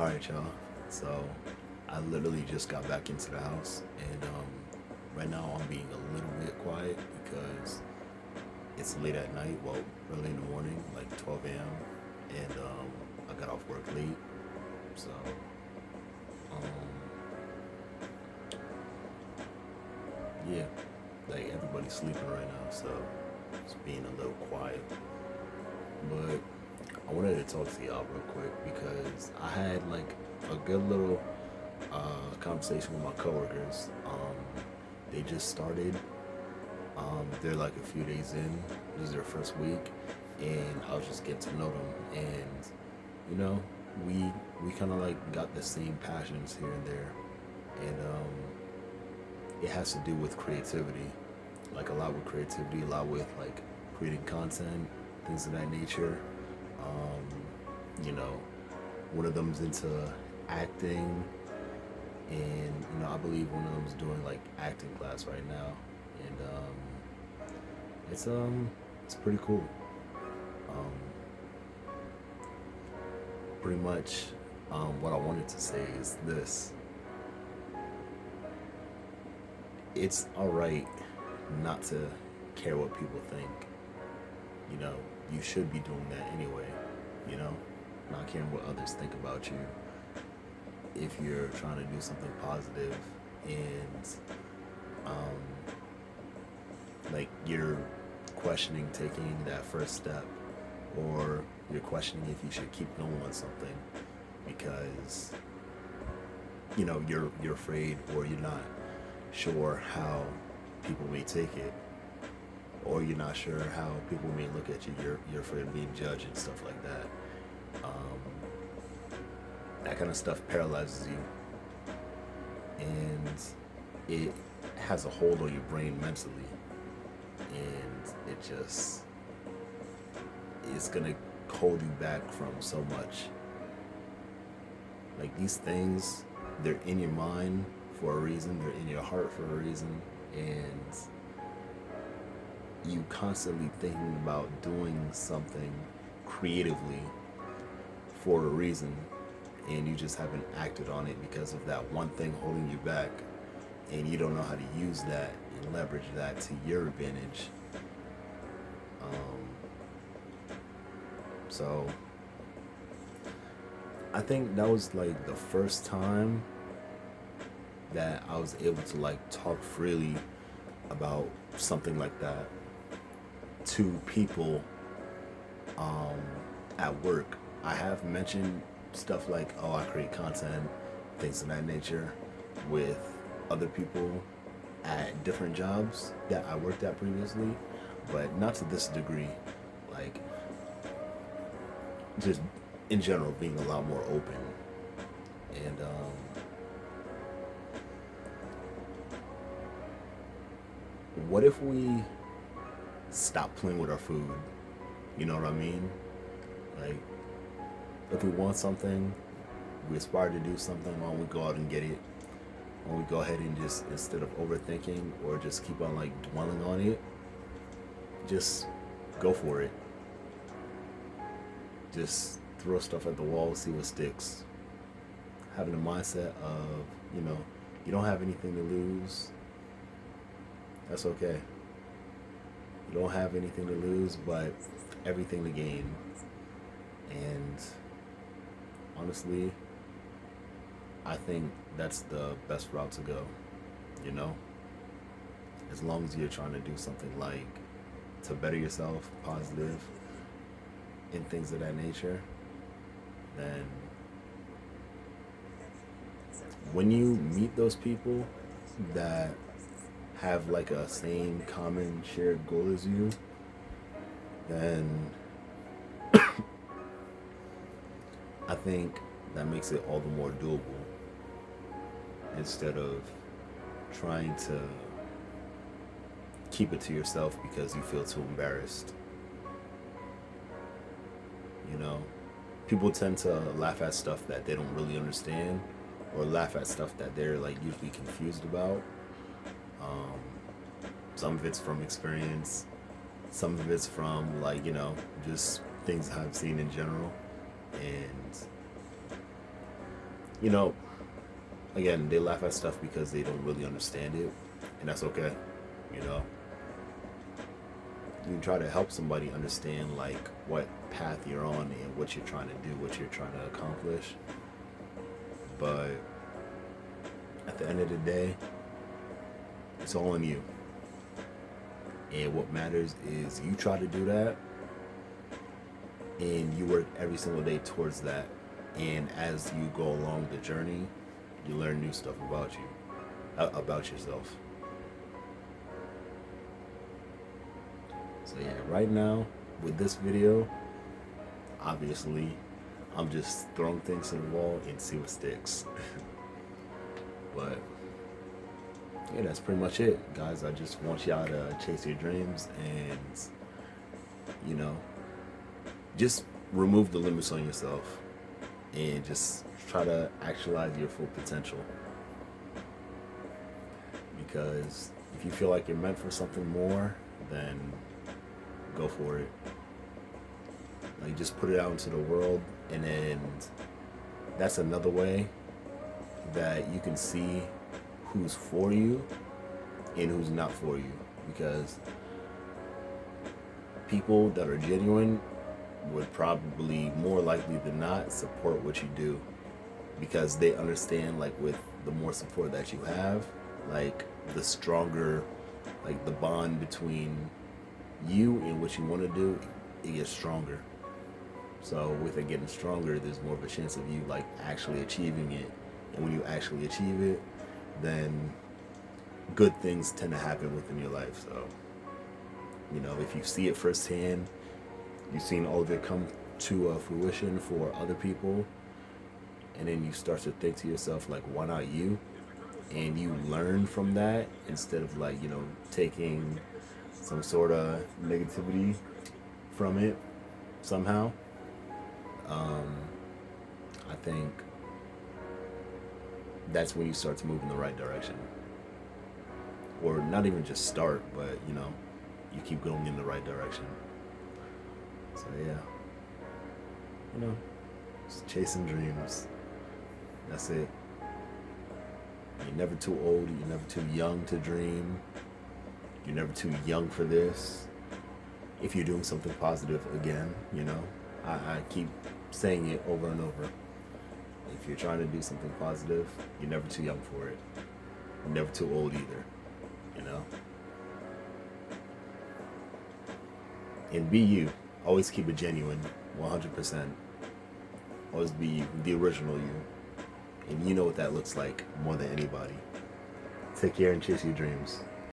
Alright, y'all. So, I literally just got back into the house, and right now I'm being a little bit quiet because it's late at night, well, early in the morning, like 12 a.m., and I got off work late, so, um, yeah, like everybody's sleeping right now, so it's being a little quiet. But I wanted to talk to y'all real quick because I had like a good little conversation with my coworkers. They just started. They're like a few days in. This is their first week, and I was just getting to know them. And you know, we kind of like got the same passions here and there, and it has to do with creativity. Like a lot with creativity, a lot with like creating content, things of that nature. You know, one of them's into acting, and I believe one of them's doing like acting class right now, and it's it's pretty cool. Um, Pretty much, what I wanted to say is this: it's all right not to care what people think. You know, you should be doing that anyway. You know, not caring what others think about you if you're trying to do something positive and um, like you're questioning taking that first step, or you're questioning if you should keep going on something because you're afraid, or you're not sure how people may take it, or you're not sure how people may look at you. You're afraid of being judged and stuff like that. That kind of stuff paralyzes you, and it has a hold on your brain mentally, and it just is gonna hold you back from so much. Like these things, they're in your mind for a reason, they're in your heart for a reason, and you constantly thinking about doing something creatively for a reason, and you just haven't acted on it because of that one thing holding you back, and you don't know how to use that and leverage that to your advantage. So I think that was like the first time that I was able to like talk freely about something like that to people um, at work. I have mentioned stuff like, oh, I create content, things of that nature, with other people at different jobs that I worked at previously, but not to this degree. Like, just in general, being a lot more open. And what if we stop playing with our food? You know what I mean? Like, if we want something, we aspire to do something, why don't we go out and get it? Why don't we go ahead and just, instead of overthinking or just keep on like dwelling on it, just go for it. Just throw stuff at the wall, see what sticks. Having a mindset of, you don't have anything to lose. That's okay. You don't have anything to lose, but everything to gain. And honestly, I think that's the best route to go, you know? As long as you're trying to do something like to better yourself, positive, and things of that nature, then when you meet those people that have like a same common shared goal as you, then I think that makes it all the more doable, instead of trying to keep it to yourself because you feel too embarrassed. You know, people tend to laugh at stuff that they don't really understand, or laugh at stuff that they're like usually confused about. Um, some of it's from experience, some of it's from like, just things I've seen in general. And you know, again, they laugh at stuff because they don't really understand it, and that's okay. You know, you can try to help somebody understand like what path you're on and what you're trying to do, what you're trying to accomplish. But at the end of the day, it's all on you. And what matters is you try to do that and you work every single day towards that. And as you go along the journey, you learn new stuff about you, about yourself. So yeah, right now with this video, obviously, I'm just throwing things to the wall and see what sticks. But yeah, that's pretty much it, guys. I just want y'all to chase your dreams and, you know, just remove the limits on yourself and just try to actualize your full potential. Because if you feel like you're meant for something more, then go for it. Like, just put it out into the world, and then that's another way that you can see who's for you and who's not for you. Because people that are genuine would probably more likely than not support what you do, because they understand, like, with the more support that you have, like, the stronger, like, the bond between you and what you want to do, it gets stronger. So with it getting stronger, there's more of a chance of you like actually achieving it. And when you actually achieve it, then good things tend to happen within your life. So, you know, if you see it firsthand, you've seen all of it come to fruition for other people, and then you start to think to yourself, like, why not you? And you learn from that instead of, like, you know, taking some sort of negativity from it somehow. I think that's when you start to move in the right direction. Or not even just start, but, you know, you keep going in the right direction. So yeah, you know, just chasing dreams. That's it. You're never too old, you're never too young to dream. You're never too young for this. If you're doing something positive, again, you know, I keep saying it over and over. If you're trying to do something positive, you're never too young for it. You're never too old either, you know? And be you. Always keep it genuine, 100%. Always be you, the original you. And you know what that looks like more than anybody. Take care and chase your dreams.